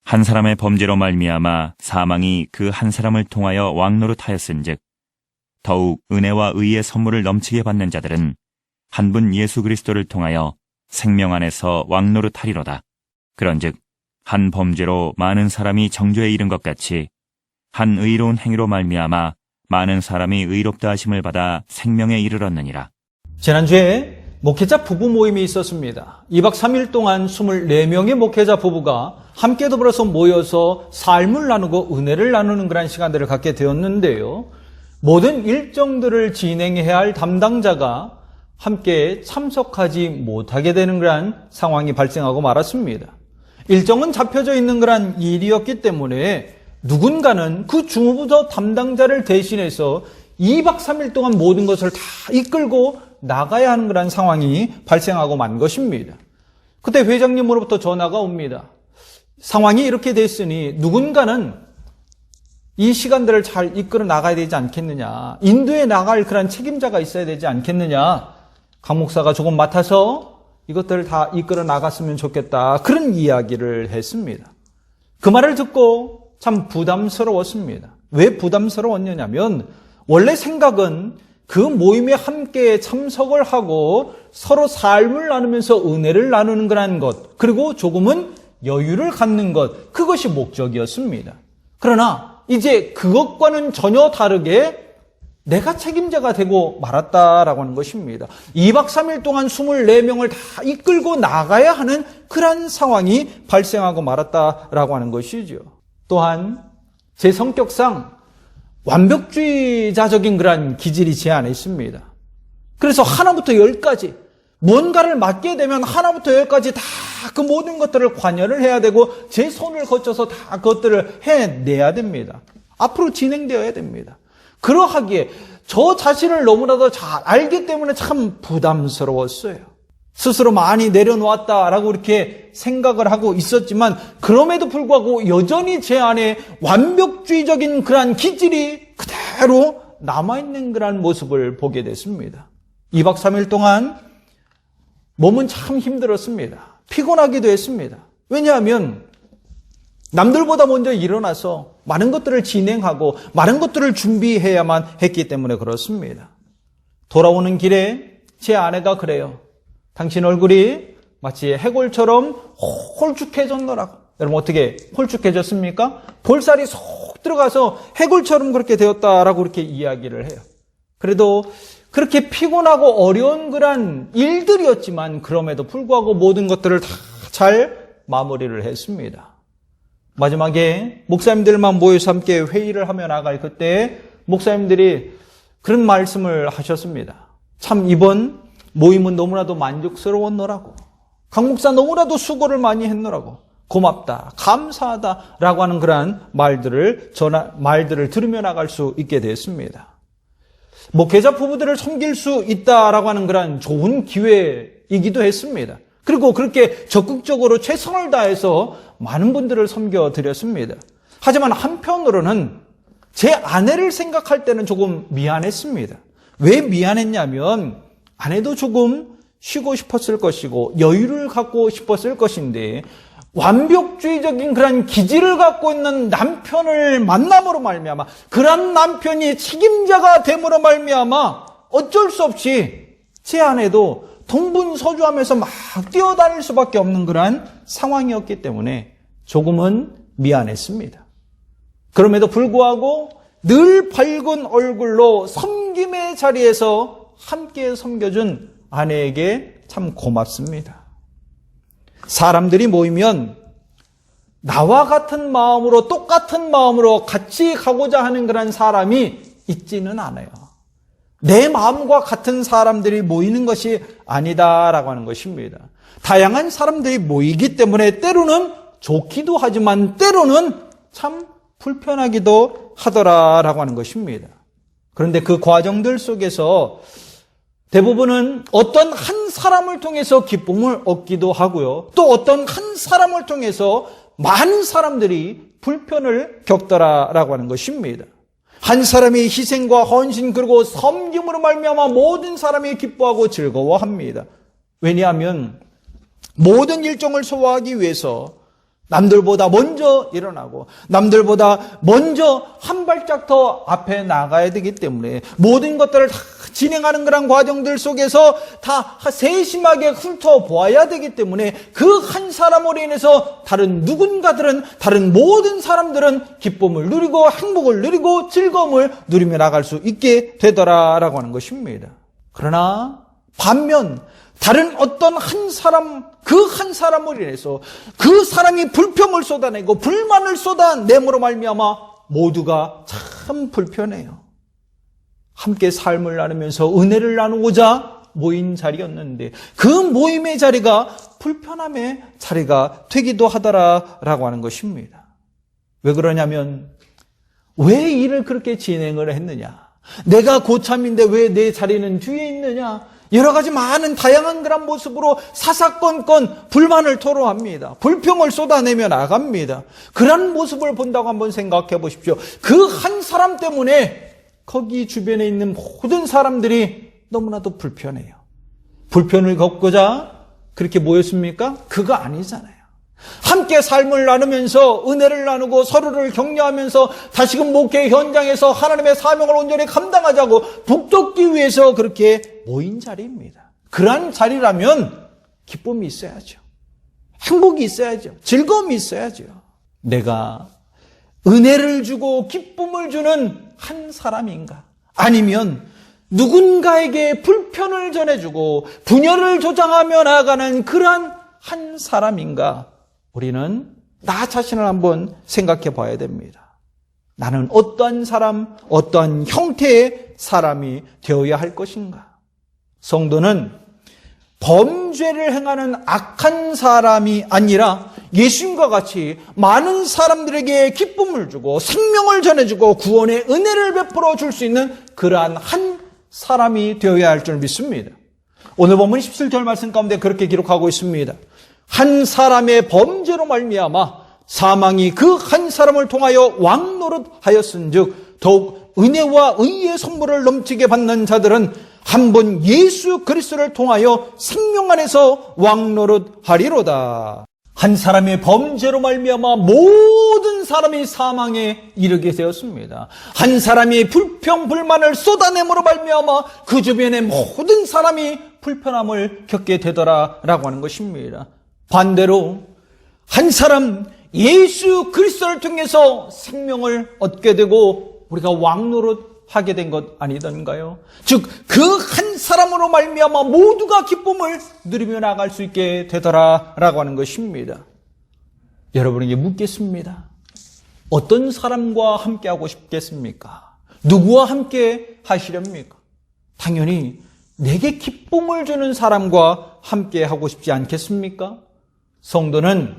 한 사람의 범죄로 말미암아 사망이 그 한 사람을 통하여 왕노릇하였은즉 더욱 은혜와 의의 선물을 넘치게 받는 자들은 한 분 예수 그리스도를 통하여 생명 안에서 왕노릇하리로다. 그런즉 한 범죄로 많은 사람이 정죄에 이른 것 같이 한 의로운 행위로 말미암아 많은 사람이 의롭다 하심을 받아 생명에 이르렀느니라. 지난주에 목회자 부부 모임이 있었습니다. 2박 3일 동안 24명의 목회자 부부가 함께 더불어서 모여서 삶을 나누고 은혜를 나누는 그런 시간들을 갖게 되었는데요. 모든 일정들을 진행해야 할 담당자가 함께 참석하지 못하게 되는 그런 상황이 발생하고 말았습니다. 일정은 잡혀져 있는 그런 일이었기 때문에 누군가는 그 중후부서 담당자를 대신해서 2박 3일 동안 모든 것을 다 이끌고 나가야 하는 그런 상황이 발생하고 만 것입니다. 그때 회장님으로부터 전화가 옵니다. 상황이 이렇게 됐으니 누군가는 이 시간들을 잘 이끌어 나가야 되지 않겠느냐. 인도에 나갈 그런 책임자가 있어야 되지 않겠느냐. 강 목사가 조금 맡아서 이것들을 다 이끌어 나갔으면 좋겠다. 그런 이야기를 했습니다. 그 말을 듣고 참 부담스러웠습니다. 왜 부담스러웠냐면 원래 생각은 그 모임에 함께 참석을 하고 서로 삶을 나누면서 은혜를 나누는 그런 것, 그리고 조금은 여유를 갖는 것, 그것이 목적이었습니다. 그러나 이제 그것과는 전혀 다르게 내가 책임자가 되고 말았다라고 하는 것입니다. 2박 3일 동안 24명을 다 이끌고 나가야 하는 그런 상황이 발생하고 말았다라고 하는 것이죠. 또한 제 성격상 완벽주의자적인 그런 기질이 제 안에 있습니다. 그래서 하나부터 열까지 뭔가를 맡게 되면 하나부터 열까지 다 그 모든 것들을 관여를 해야 되고 제 손을 거쳐서 다 그것들을 해내야 됩니다. 앞으로 진행되어야 됩니다. 그러하기에 저 자신을 너무나도 잘 알기 때문에 참 부담스러웠어요. 스스로 많이 내려놓았다라고 이렇게 생각을 하고 있었지만 그럼에도 불구하고 여전히 제 안에 완벽주의적인 그러한 기질이 그대로 남아있는 그러한 모습을 보게 됐습니다. 2박 3일 동안 몸은 참 힘들었습니다. 피곤하기도 했습니다. 왜냐하면 남들보다 먼저 일어나서 많은 것들을 진행하고 많은 것들을 준비해야만 했기 때문에 그렇습니다. 돌아오는 길에 제 아내가 그래요. 당신 얼굴이 마치 해골처럼 홀쭉해졌노라고. 여러분 어떻게 홀쭉해졌습니까? 볼살이 쏙 들어가서 해골처럼 그렇게 되었다라고 그렇게 이야기를 해요. 그래도 그렇게 피곤하고 어려운 그런 일들이었지만 그럼에도 불구하고 모든 것들을 다 잘 마무리를 했습니다. 마지막에 목사님들만 모여서 함께 회의를 하며 나갈 그때 목사님들이 그런 말씀을 하셨습니다. 참 이번 모임은 너무나도 만족스러웠노라고. 강 목사 너무나도 수고를 많이 했노라고. 고맙다, 감사하다라고 하는 그러한 말들을 들으며 나갈 수 있게 됐습니다. 목회자 부부들을 섬길 수 있다라고 하는 그러한 좋은 기회이기도 했습니다. 그리고 그렇게 적극적으로 최선을 다해서 많은 분들을 섬겨드렸습니다. 하지만 한편으로는 제 아내를 생각할 때는 조금 미안했습니다. 왜 미안했냐면 아내도 조금 쉬고 싶었을 것이고 여유를 갖고 싶었을 것인데 완벽주의적인 그런 기질을 갖고 있는 남편을 만남으로 말미암아 그런 남편이 책임자가 됨으로 말미암아 어쩔 수 없이 제 아내도 동분서주하면서 막 뛰어다닐 수밖에 없는 그러한 상황이었기 때문에 조금은 미안했습니다. 그럼에도 불구하고 늘 밝은 얼굴로 섬김의 자리에서 함께 섬겨준 아내에게 참 고맙습니다. 사람들이 모이면 나와 같은 마음으로 똑같은 마음으로 같이 가고자 하는 그런 사람이 있지는 않아요. 내 마음과 같은 사람들이 모이는 것이 아니다라고 하는 것입니다. 다양한 사람들이 모이기 때문에 때로는 좋기도 하지만 때로는 참 불편하기도 하더라라고 하는 것입니다. 그런데 그 과정들 속에서 대부분은 어떤 한 사람을 통해서 기쁨을 얻기도 하고요. 또 어떤 한 사람을 통해서 많은 사람들이 불편을 겪더라라고 하는 것입니다. 한 사람의 희생과 헌신 그리고 섬김으로 말미암아 모든 사람이 기뻐하고 즐거워합니다. 왜냐하면 모든 일정을 소화하기 위해서 남들보다 먼저 일어나고 남들보다 먼저 한 발짝 더 앞에 나가야 되기 때문에 모든 것들을 다 진행하는 그런 과정들 속에서 다 세심하게 훑어보아야 되기 때문에 그 한 사람으로 인해서 다른 누군가들은, 다른 모든 사람들은 기쁨을 누리고 행복을 누리고 즐거움을 누리며 나갈 수 있게 되더라라고 하는 것입니다. 그러나 반면 다른 어떤 한 사람, 그 한 사람으로 인해서 그 사람이 불평을 쏟아내고 불만을 쏟아내므로 말미암아 모두가 참 불편해요. 함께 삶을 나누면서 은혜를 나누고자 모인 자리였는데 그 모임의 자리가 불편함의 자리가 되기도 하더라라고 하는 것입니다. 왜 그러냐면 왜 일을 그렇게 진행을 했느냐? 내가 고참인데 왜 내 자리는 뒤에 있느냐? 여러 가지 많은 다양한 그런 모습으로 사사건건 불만을 토로합니다. 불평을 쏟아내며 나갑니다. 그런 모습을 본다고 한번 생각해 보십시오. 그 한 사람 때문에 거기 주변에 있는 모든 사람들이 너무나도 불편해요. 불편을 겪고자 그렇게 모였습니까? 그거 아니잖아요. 함께 삶을 나누면서 은혜를 나누고 서로를 격려하면서 다시금 목회 현장에서 하나님의 사명을 온전히 감당하자고 북돋기 위해서 그렇게 모인 자리입니다. 그러한 자리라면 기쁨이 있어야죠. 행복이 있어야죠. 즐거움이 있어야죠. 내가 은혜를 주고 기쁨을 주는 한 사람인가? 아니면 누군가에게 불편을 전해주고 분열을 조장하며 나아가는 그러한 한 사람인가? 우리는 나 자신을 한번 생각해 봐야 됩니다. 나는 어떠한 사람, 어떠한 형태의 사람이 되어야 할 것인가? 성도는 범죄를 행하는 악한 사람이 아니라 예수님과 같이 많은 사람들에게 기쁨을 주고 생명을 전해주고 구원의 은혜를 베풀어 줄 수 있는 그러한 한 사람이 되어야 할 줄 믿습니다. 오늘 본문 17절 말씀 가운데 그렇게 기록하고 있습니다. 한 사람의 범죄로 말미암아 사망이 그 한 사람을 통하여 왕노릇하였은즉 더욱 은혜와 의의 선물을 넘치게 받는 자들은 한 번 예수 그리스도를 통하여 생명 안에서 왕노릇하리로다. 한 사람의 범죄로 말미암아 모든 사람이 사망에 이르게 되었습니다. 한 사람이 불평 불만을 쏟아내므로 말미암아 그 주변의 모든 사람이 불편함을 겪게 되더라라고 하는 것입니다. 반대로 한 사람 예수 그리스도를 통해서 생명을 얻게 되고 우리가 왕노릇하게 된 것 아니던가요? 즉 그 한 사람으로 말미암아 모두가 기쁨을 누리며 나갈 수 있게 되더라라고 하는 것입니다. 여러분에게 묻겠습니다. 어떤 사람과 함께하고 싶겠습니까? 누구와 함께 하시렵니까? 당연히 내게 기쁨을 주는 사람과 함께하고 싶지 않겠습니까? 성도는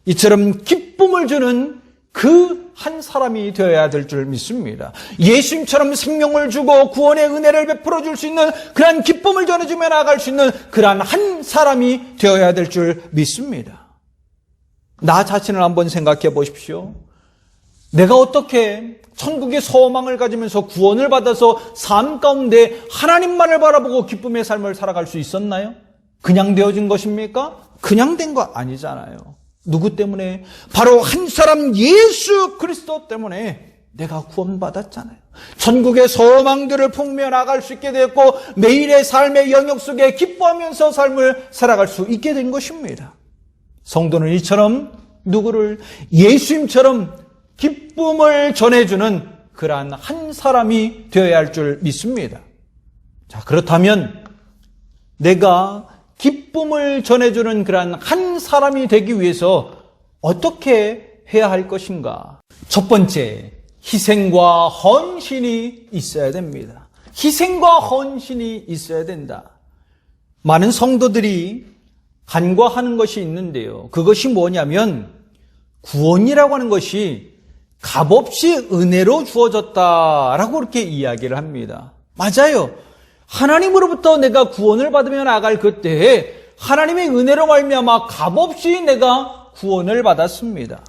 이처럼 기쁨을 주는 그 한 사람이 되어야 될 줄 믿습니다. 예수님처럼 생명을 주고 구원의 은혜를 베풀어 줄 수 있는 그러한 기쁨을 전해주며 나아갈 수 있는 그러한 한 사람이 되어야 될 줄 믿습니다. 나 자신을 한번 생각해 보십시오. 내가 어떻게 천국의 소망을 가지면서 구원을 받아서 삶 가운데 하나님만을 바라보고 기쁨의 삶을 살아갈 수 있었나요? 그냥 되어진 것입니까? 그냥 된 거 아니잖아요. 누구 때문에? 바로 한 사람 예수 그리스도 때문에 내가 구원받았잖아요. 천국의 소망들을 품며 나갈 수 있게 되었고 매일의 삶의 영역 속에 기뻐하면서 삶을 살아갈 수 있게 된 것입니다. 성도는 이처럼 누구를 예수님처럼 기쁨을 전해주는 그러한 한 사람이 되어야 할 줄 믿습니다. 자, 그렇다면 내가 기쁨을 전해주는 그러한 한 사람이 되기 위해서 어떻게 해야 할 것인가? 첫 번째, 희생과 헌신이 있어야 됩니다. 희생과 헌신이 있어야 된다. 많은 성도들이 간과하는 것이 있는데요. 그것이 뭐냐면 구원이라고 하는 것이 값없이 은혜로 주어졌다라고 그렇게 이야기를 합니다. 맞아요. 하나님으로부터 내가 구원을 받으며 나갈 그때에 하나님의 은혜로 말미암아 값없이 내가 구원을 받았습니다.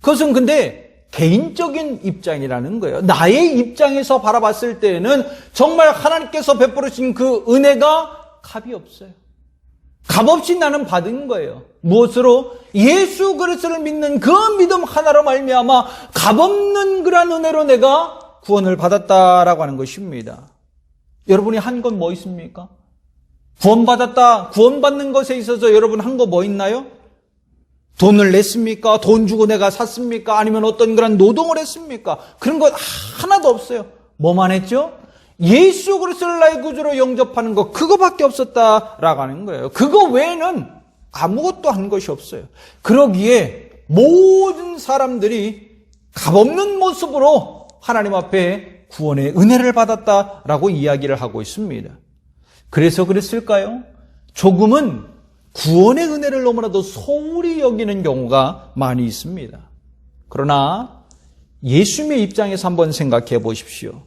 그것은 근데 개인적인 입장이라는 거예요. 나의 입장에서 바라봤을 때에는 정말 하나님께서 베풀으신 그 은혜가 값이 없어요. 값없이 나는 받은 거예요. 무엇으로? 예수 그리스도를 믿는 그 믿음 하나로 말미암아 값없는 그러한 은혜로 내가 구원을 받았다라고 하는 것입니다. 여러분이 한 건 뭐 있습니까? 구원받았다, 구원받는 것에 있어서 여러분 한 거 뭐 있나요? 돈을 냈습니까? 돈 주고 내가 샀습니까? 아니면 어떤 그런 노동을 했습니까? 그런 것 하나도 없어요. 뭐만 했죠? 예수 그리스도를 나의 구주로 영접하는 것, 그거밖에 없었다라고 하는 거예요. 그거 외에는 아무것도 한 것이 없어요. 그러기에 모든 사람들이 값없는 모습으로 하나님 앞에 구원의 은혜를 받았다라고 이야기를 하고 있습니다. 그래서 그랬을까요? 조금은 구원의 은혜를 너무나도 소홀히 여기는 경우가 많이 있습니다. 그러나 예수님의 입장에서 한번 생각해 보십시오.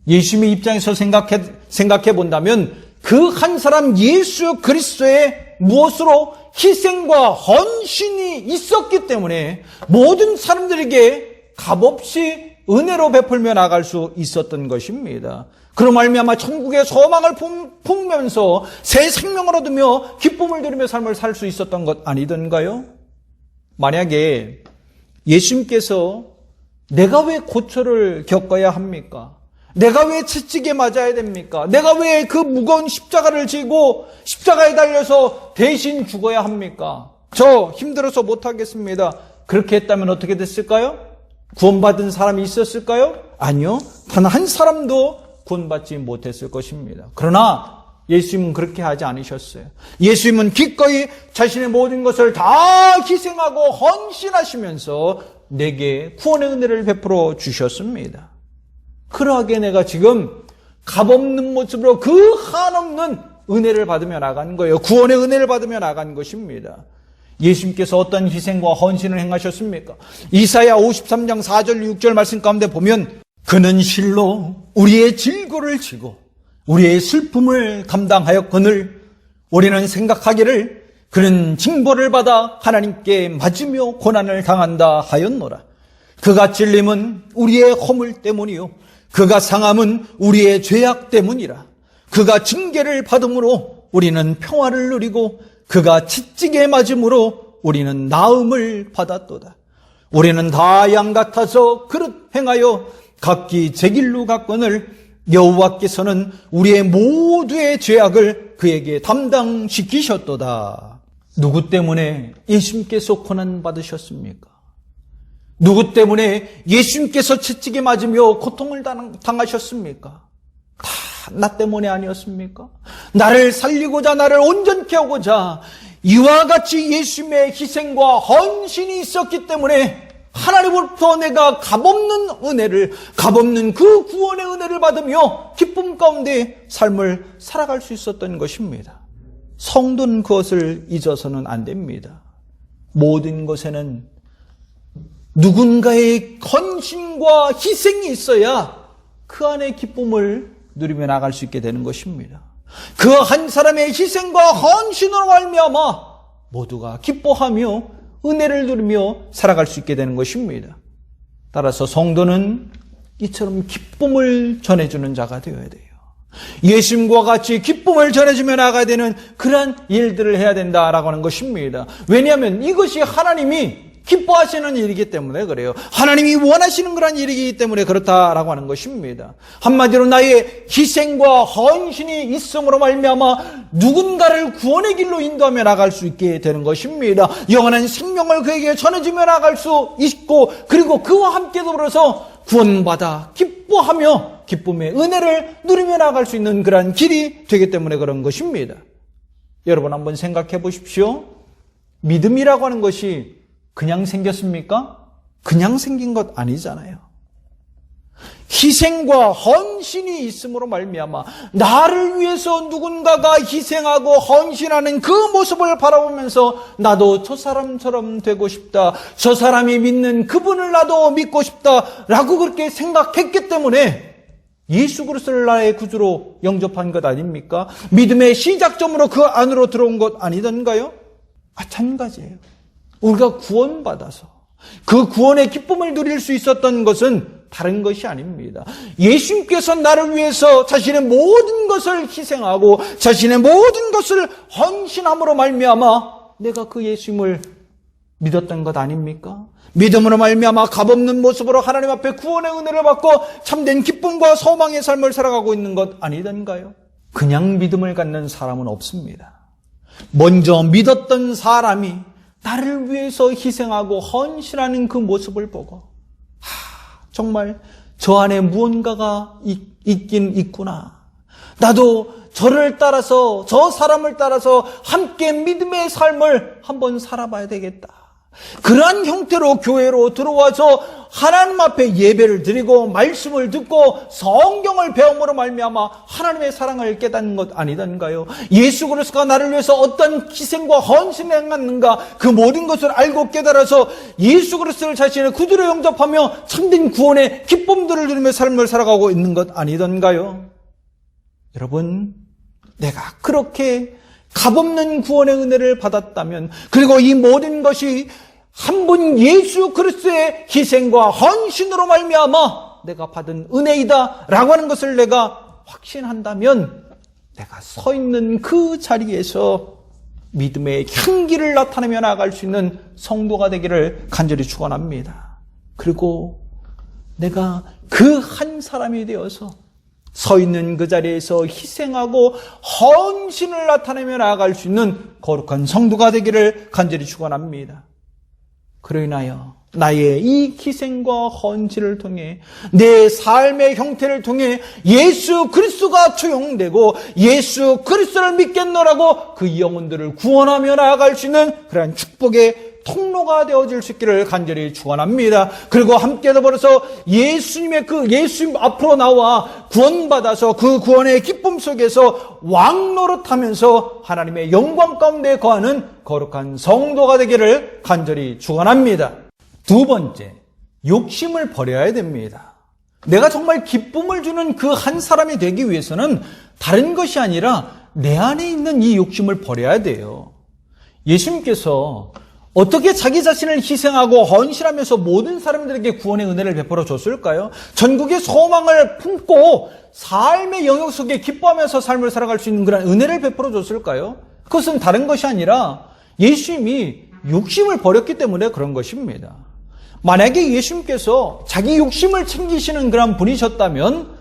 예수님의 입장에서 생각해 본다면 그 한 사람 예수 그리스도의 무엇으로 희생과 헌신이 있었기 때문에 모든 사람들에게 값없이 은혜로 베풀며 나갈 수 있었던 것입니다. 그로 말미암아 천국의 소망을 품으면서 새 생명을 얻으며 기쁨을 누리며 삶을 살 수 있었던 것 아니던가요? 만약에 예수님께서 내가 왜 고초를 겪어야 합니까? 내가 왜 채찍에 맞아야 됩니까? 내가 왜 그 무거운 십자가를 지고 십자가에 달려서 대신 죽어야 합니까? 저 힘들어서 못하겠습니다. 그렇게 했다면 어떻게 됐을까요? 구원받은 사람이 있었을까요? 아니요. 단 한 사람도 구원받지 못했을 것입니다. 그러나 예수님은 그렇게 하지 않으셨어요. 예수님은 기꺼이 자신의 모든 것을 다 희생하고 헌신하시면서 내게 구원의 은혜를 베풀어 주셨습니다. 그러하게 내가 지금 값없는 모습으로 그 한없는 은혜를 받으며 나간 거예요. 구원의 은혜를 받으며 나간 것입니다. 예수님께서 어떤 희생과 헌신을 행하셨습니까? 이사야 53장 4절 6절 말씀 가운데 보면 그는 실로 우리의 질고를 지고 우리의 슬픔을 감당하였거늘 우리는 생각하기를 그는 징벌을 받아 하나님께 맞으며 고난을 당한다 하였노라. 그가 찔림은 우리의 허물 때문이요 그가 상함은 우리의 죄악 때문이라. 그가 징계를 받음으로 우리는 평화를 누리고 그가 채찍에 맞음으로 우리는 나음을 받았도다. 우리는 다 양 같아서 그릇 행하여 각기 제 길로 갔거늘 여호와께서는 우리의 모두의 죄악을 그에게 담당시키셨도다. 누구 때문에 예수님께서 고난 받으셨습니까? 누구 때문에 예수님께서 채찍에 맞으며 고통을 당하셨습니까? 다 나 때문에 아니었습니까? 나를 살리고자 나를 온전케 하고자 이와 같이 예수님의 희생과 헌신이 있었기 때문에 하나님으로부터 내가 값없는 은혜를, 값없는 그 구원의 은혜를 받으며 기쁨 가운데 삶을 살아갈 수 있었던 것입니다. 성도는 그것을 잊어서는 안 됩니다. 모든 것에는 누군가의 헌신과 희생이 있어야 그 안에 기쁨을 누리며 나갈 수 있게 되는 것입니다. 그 한 사람의 희생과 헌신으로 말미암아 모두가 기뻐하며 은혜를 누리며 살아갈 수 있게 되는 것입니다. 따라서 성도는 이처럼 기쁨을 전해주는 자가 되어야 돼요. 예수님과 같이 기쁨을 전해주며 나가야 되는 그러한 일들을 해야 된다라고 하는 것입니다. 왜냐하면 이것이 하나님이 기뻐하시는 일이기 때문에 그래요. 하나님이 원하시는 그런 일이기 때문에 그렇다라고 하는 것입니다. 한마디로 나의 희생과 헌신이 있음으로 말미암아 누군가를 구원의 길로 인도하며 나갈 수 있게 되는 것입니다. 영원한 생명을 그에게 전해주며 나갈 수 있고 그리고 그와 함께 더불어서 구원받아 기뻐하며 기쁨의 은혜를 누리며 나갈 수 있는 그런 길이 되기 때문에 그런 것입니다. 여러분 한번 생각해 보십시오. 믿음이라고 하는 것이 그냥 생겼습니까? 그냥 생긴 것 아니잖아요. 희생과 헌신이 있음으로 말미암아 나를 위해서 누군가가 희생하고 헌신하는 그 모습을 바라보면서 나도 저 사람처럼 되고 싶다. 저 사람이 믿는 그분을 나도 믿고 싶다라고 그렇게 생각했기 때문에 예수 그리스도를 나의 구주로 영접한 것 아닙니까? 믿음의 시작점으로 그 안으로 들어온 것 아니던가요? 마찬가지예요. 우리가 구원받아서 그 구원의 기쁨을 누릴 수 있었던 것은 다른 것이 아닙니다. 예수님께서 나를 위해서 자신의 모든 것을 희생하고 자신의 모든 것을 헌신함으로 말미암아 내가 그 예수님을 믿었던 것 아닙니까? 믿음으로 말미암아 값없는 모습으로 하나님 앞에 구원의 은혜를 받고 참된 기쁨과 소망의 삶을 살아가고 있는 것 아니던가요? 그냥 믿음을 갖는 사람은 없습니다. 먼저 믿었던 사람이 나를 위해서 희생하고 헌신하는 그 모습을 보고 정말 저 안에 무언가가 있긴 있구나. 나도 저를 따라서 저 사람을 따라서 함께 믿음의 삶을 한번 살아봐야 되겠다. 그러한 형태로 교회로 들어와서 하나님 앞에 예배를 드리고 말씀을 듣고 성경을 배움으로 말미암아 하나님의 사랑을 깨닫는 것 아니던가요? 예수 그리스도가 나를 위해서 어떤 희생과 헌신을 행했는가 그 모든 것을 알고 깨달아서 예수 그리스도를 자신의 구주로 영접하며 참된 구원의 기쁨들을 누리며 삶을 살아가고 있는 것 아니던가요? 여러분, 내가 그렇게 값없는 구원의 은혜를 받았다면, 그리고 이 모든 것이 한 분 예수 그리스도의 희생과 헌신으로 말미암아 내가 받은 은혜이다 라고 하는 것을 내가 확신한다면 내가 서 있는 그 자리에서 믿음의 향기를 나타내며 나아갈 수 있는 성도가 되기를 간절히 축원합니다. 그리고 내가 그 한 사람이 되어서 서 있는 그 자리에서 희생하고 헌신을 나타내며 나아갈 수 있는 거룩한 성도가 되기를 간절히 축원합니다. 그로 인하여 나의 이 희생과 헌신을 통해 내 삶의 형태를 통해 예수 그리스도가 투영되고 예수 그리스도를 믿겠노라고 그 영혼들을 구원하며 나아갈 수 있는 그러한 축복의 통로가 되어질 수 있기를 간절히 축원합니다. 그리고 함께 더불어서 예수님의 그 예수님 앞으로 나와 구원받아서 그 구원의 기쁨 속에서 왕노릇하면서 하나님의 영광 가운데 거하는 거룩한 성도가 되기를 간절히 축원합니다. 두 번째, 욕심을 버려야 됩니다. 내가 정말 기쁨을 주는 그 한 사람이 되기 위해서는 다른 것이 아니라 내 안에 있는 이 욕심을 버려야 돼요. 예수님께서 어떻게 자기 자신을 희생하고 헌신하면서 모든 사람들에게 구원의 은혜를 베풀어 줬을까요? 전국의 소망을 품고 삶의 영역 속에 기뻐하면서 삶을 살아갈 수 있는 그런 은혜를 베풀어 줬을까요? 그것은 다른 것이 아니라 예수님이 욕심을 버렸기 때문에 그런 것입니다. 만약에 예수님께서 자기 욕심을 챙기시는 그런 분이셨다면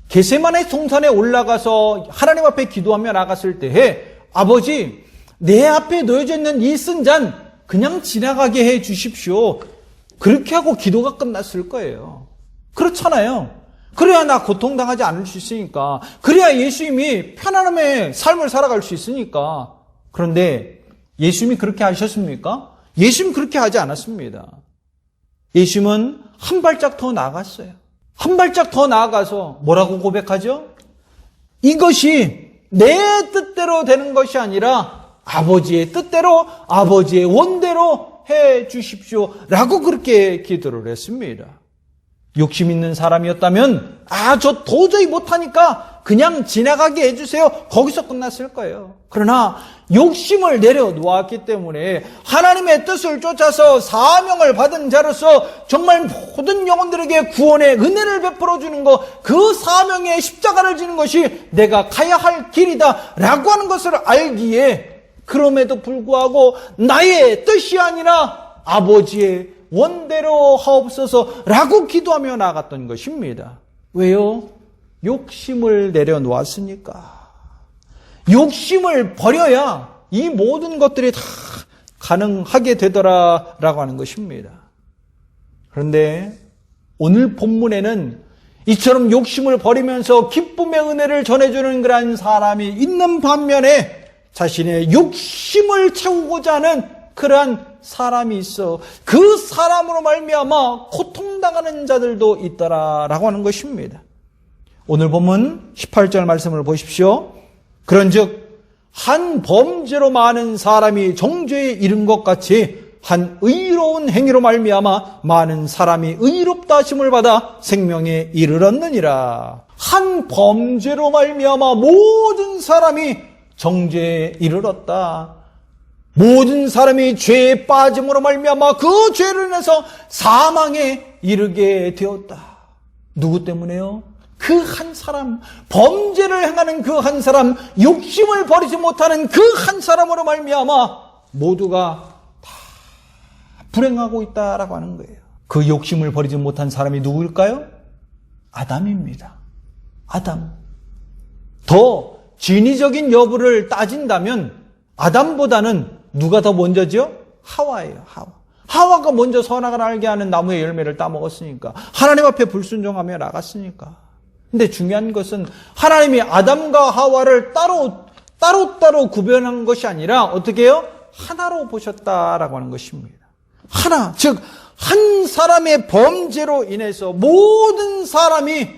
겟세마네 동산에 올라가서 하나님 앞에 기도하며 나갔을 때에 아버지, 내 앞에 놓여져 있는 이 쓴 잔 그냥 지나가게 해 주십시오. 그렇게 하고 기도가 끝났을 거예요. 그렇잖아요. 그래야 나 고통당하지 않을 수 있으니까. 그래야 예수님이 편안함의 삶을 살아갈 수 있으니까. 그런데 예수님이 그렇게 하셨습니까? 예수님 그렇게 하지 않았습니다. 예수님은 한 발짝 더 나아갔어요. 한 발짝 더 나아가서 뭐라고 고백하죠? 이것이 내 뜻대로 되는 것이 아니라 아버지의 뜻대로 아버지의 원대로 해 주십시오 라고 그렇게 기도를 했습니다. 욕심 있는 사람이었다면 저 도저히 못하니까 그냥 지나가게 해주세요. 거기서 끝났을 거예요. 그러나 욕심을 내려놓았기 때문에 하나님의 뜻을 쫓아서 사명을 받은 자로서 정말 모든 영혼들에게 구원의 은혜를 베풀어 주는 것, 그 사명의 십자가를 지는 것이 내가 가야 할 길이다 라고 하는 것을 알기에 그럼에도 불구하고 나의 뜻이 아니라 아버지의 원대로 하옵소서 라고 기도하며 나아갔던 것입니다. 왜요? 욕심을 내려놓았으니까. 욕심을 버려야 이 모든 것들이 다 가능하게 되더라라고 하는 것입니다. 그런데 오늘 본문에는 이처럼 욕심을 버리면서 기쁨의 은혜를 전해주는 그러한 사람이 있는 반면에 자신의 욕심을 채우고자 하는 그러한 사람이 있어 그 사람으로 말미암아 고통당하는 자들도 있더라라고 하는 것입니다. 오늘 본문 18절 말씀을 보십시오. 그런즉 한 범죄로 많은 사람이 정죄에 이른 것 같이 한 의로운 행위로 말미암아 많은 사람이 의롭다 하심을 받아 생명에 이르렀느니라. 한 범죄로 말미암아 모든 사람이 정죄에 이르렀다. 모든 사람이 죄에 빠짐으로 말미암아 그 죄를 인해서 사망에 이르게 되었다. 누구 때문에요? 그 한 사람, 범죄를 행하는 그 한 사람, 욕심을 버리지 못하는 그 한 사람으로 말미암아 모두가 다 불행하고 있다라고 하는 거예요. 그 욕심을 버리지 못한 사람이 누구일까요? 아담입니다. 아담. 더 진위적인 여부를 따진다면 아담보다는 누가 더 먼저죠? 하와예요. 하와. 하와가 먼저 선악을 알게 하는 나무의 열매를 따먹었으니까. 하나님 앞에 불순종하며 나갔으니까. 근데 중요한 것은 하나님이 아담과 하와를 따로 구별한 것이 아니라 어떻게 해요? 하나로 보셨다라고 하는 것입니다. 하나, 즉 한 사람의 범죄로 인해서 모든 사람이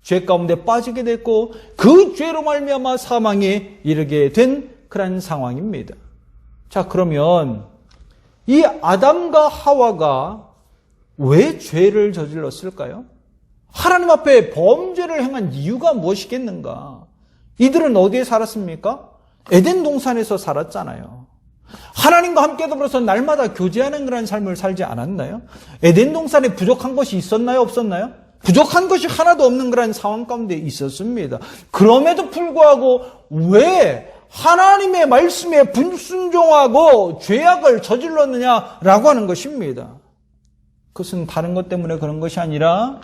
죄 가운데 빠지게 됐고 그 죄로 말미암아 사망에 이르게 된 그런 상황입니다. 자, 그러면 이 아담과 하와가 왜 죄를 저질렀을까요? 하나님 앞에 범죄를 행한 이유가 무엇이겠는가? 이들은 어디에 살았습니까? 에덴 동산에서 살았잖아요. 하나님과 함께 더불어서 날마다 교제하는 그런 삶을 살지 않았나요? 에덴 동산에 부족한 것이 있었나요? 없었나요? 부족한 것이 하나도 없는 그런 상황 가운데 있었습니다. 그럼에도 불구하고 왜 하나님의 말씀에 불순종하고 죄악을 저질렀느냐라고 하는 것입니다. 그것은 다른 것 때문에 그런 것이 아니라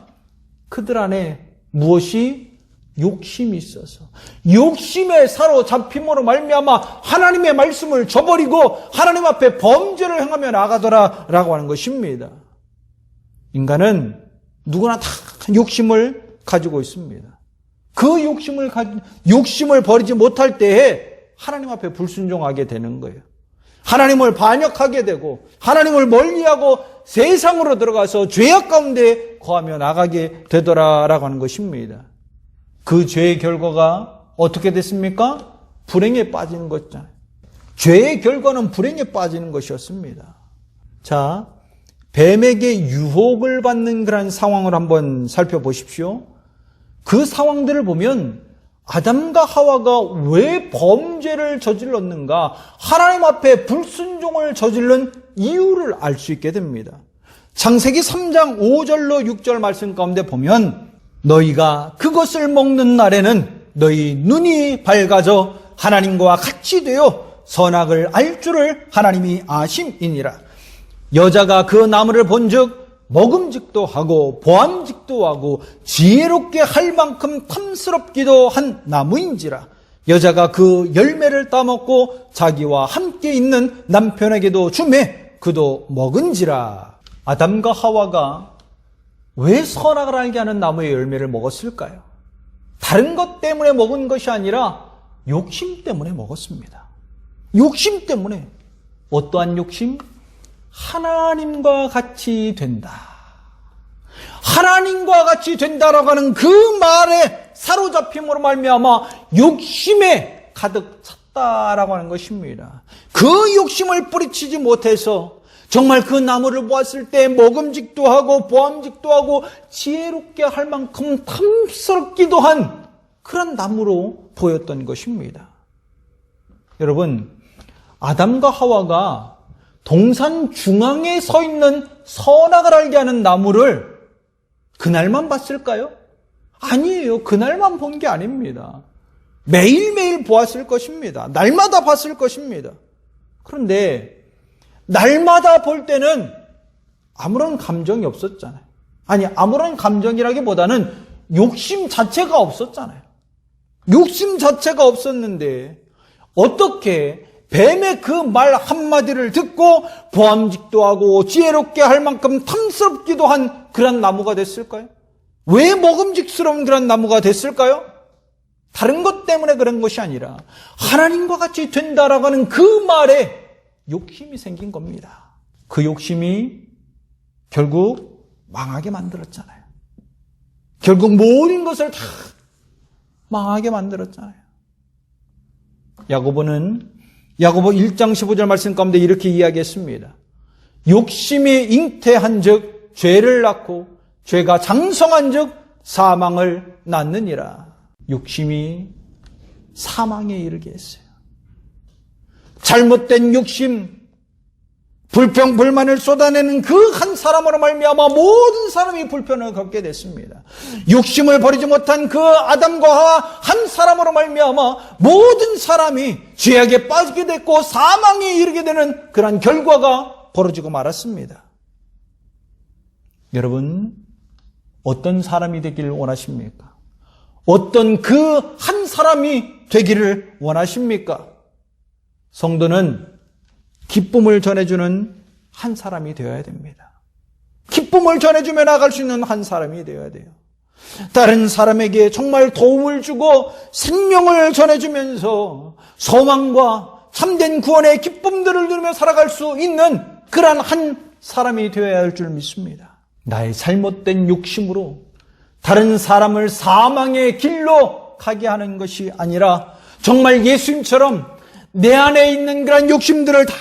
그들 안에 무엇이 욕심이 있어서 욕심에 사로잡힘으로 말미암아 하나님의 말씀을 저버리고 하나님 앞에 범죄를 행하며 나가더라라고 하는 것입니다. 인간은 누구나 다 욕심을 가지고 있습니다. 그 욕심을 버리지 못할 때에 하나님 앞에 불순종하게 되는 거예요. 하나님을 반역하게 되고 하나님을 멀리하고 세상으로 들어가서 죄악 가운데 거하며 나가게 되더라라고 하는 것입니다. 그 죄의 결과가 어떻게 됐습니까? 불행에 빠지는 것이잖아요. 죄의 결과는 불행에 빠지는 것이었습니다. 자, 뱀에게 유혹을 받는 그런 상황을 한번 살펴보십시오. 그 상황들을 보면 아담과 하와가 왜 범죄를 저질렀는가? 하나님 앞에 불순종을 저질른 이유를 알 수 있게 됩니다. 창세기 3장 5절로 6절 말씀 가운데 보면 너희가 그것을 먹는 날에는 너희 눈이 밝아져 하나님과 같이 되어 선악을 알 줄을 하나님이 아심이니라. 여자가 그 나무를 본즉 먹음직도 하고 보암직도 하고 지혜롭게 할 만큼 탐스럽기도 한 나무인지라. 여자가 그 열매를 따먹고 자기와 함께 있는 남편에게도 주매 그도 먹은지라. 아담과 하와가 왜 선악을 알게 하는 나무의 열매를 먹었을까요? 다른 것 때문에 먹은 것이 아니라 욕심 때문에 먹었습니다. 욕심 때문에. 어떠한 욕심? 하나님과 같이 된다. 하나님과 같이 된다라고 하는 그 말에 사로잡힘으로 말미암아 욕심에 가득 찼다라고 하는 것입니다. 그 욕심을 뿌리치지 못해서 정말 그 나무를 보았을 때 먹음직도 하고 보암직도 하고 지혜롭게 할 만큼 탐스럽기도 한 그런 나무로 보였던 것입니다. 여러분, 아담과 하와가 동산 중앙에 서 있는 선악을 알게 하는 나무를 그날만 봤을까요? 아니에요. 그날만 본 게 아닙니다. 매일매일 보았을 것입니다. 날마다 봤을 것입니다. 그런데 날마다 볼 때는 아무런 감정이 없었잖아요. 아니, 아무런 감정이라기보다는 욕심 자체가 없었잖아요. 욕심 자체가 없었는데 어떻게 뱀의 그 말 한마디를 듣고 보암직도 하고 지혜롭게 할 만큼 탐스럽기도 한 그런 나무가 됐을까요? 왜 먹음직스러운 그런 나무가 됐을까요? 다른 것 때문에 그런 것이 아니라 하나님과 같이 된다라고 하는 그 말에 욕심이 생긴 겁니다. 그 욕심이 결국 망하게 만들었잖아요. 결국 모든 것을 다 망하게 만들었잖아요. 야고보 1장 15절 말씀 가운데 이렇게 이야기했습니다. 욕심이 잉태한 즉 죄를 낳고 죄가 장성한 즉 사망을 낳느니라. 욕심이 사망에 이르게 했어요. 잘못된 욕심, 불평, 불만을 쏟아내는 그 한 사람으로 말미암아 모든 사람이 불편을 겪게 됐습니다. 욕심을 버리지 못한 그 아담과 하와 한 사람으로 말미암아 모든 사람이 죄악에 빠지게 됐고 사망에 이르게 되는 그러한 결과가 벌어지고 말았습니다. 여러분, 어떤 사람이 되기를 원하십니까? 어떤 그 한 사람이 되기를 원하십니까? 성도는 기쁨을 전해주는 한 사람이 되어야 됩니다. 기쁨을 전해주며 나갈 수 있는 한 사람이 되어야 돼요. 다른 사람에게 정말 도움을 주고 생명을 전해주면서 소망과 참된 구원의 기쁨들을 누리며 살아갈 수 있는 그러한 한 사람이 되어야 할 줄 믿습니다. 나의 잘못된 욕심으로 다른 사람을 사망의 길로 가게 하는 것이 아니라 정말 예수님처럼 내 안에 있는 그런 욕심들을 다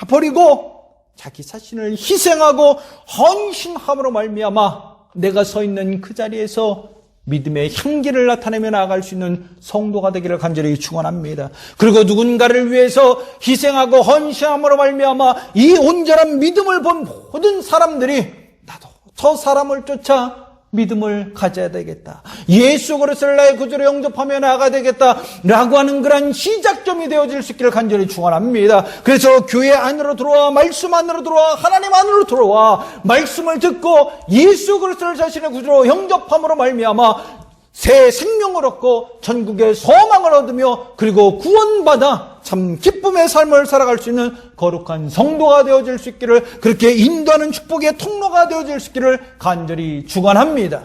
버리고 자기 자신을 희생하고 헌신함으로 말미암아 내가 서 있는 그 자리에서 믿음의 향기를 나타내며 나아갈 수 있는 성도가 되기를 간절히 축원합니다. 그리고 누군가를 위해서 희생하고 헌신함으로 말미암아 이 온전한 믿음을 본 모든 사람들이 나도 저 사람을 쫓아 믿음을 가져야 되겠다. 예수 그리스도를 나의 구주로 영접하며 나아가야 되겠다라고 하는 그런 시작점이 되어질 수 있기를 간절히 축원합니다. 그래서 교회 안으로 들어와 말씀 안으로 들어와 하나님 안으로 들어와 말씀을 듣고 예수 그리스도를 자신의 구주로 영접함으로 말미암아 새 생명을 얻고 전국의 소망을 얻으며 그리고 구원받아 참 기쁨의 삶을 살아갈 수 있는 거룩한 성도가 되어질 수 있기를, 그렇게 인도하는 축복의 통로가 되어질 수 있기를 간절히 축원합니다.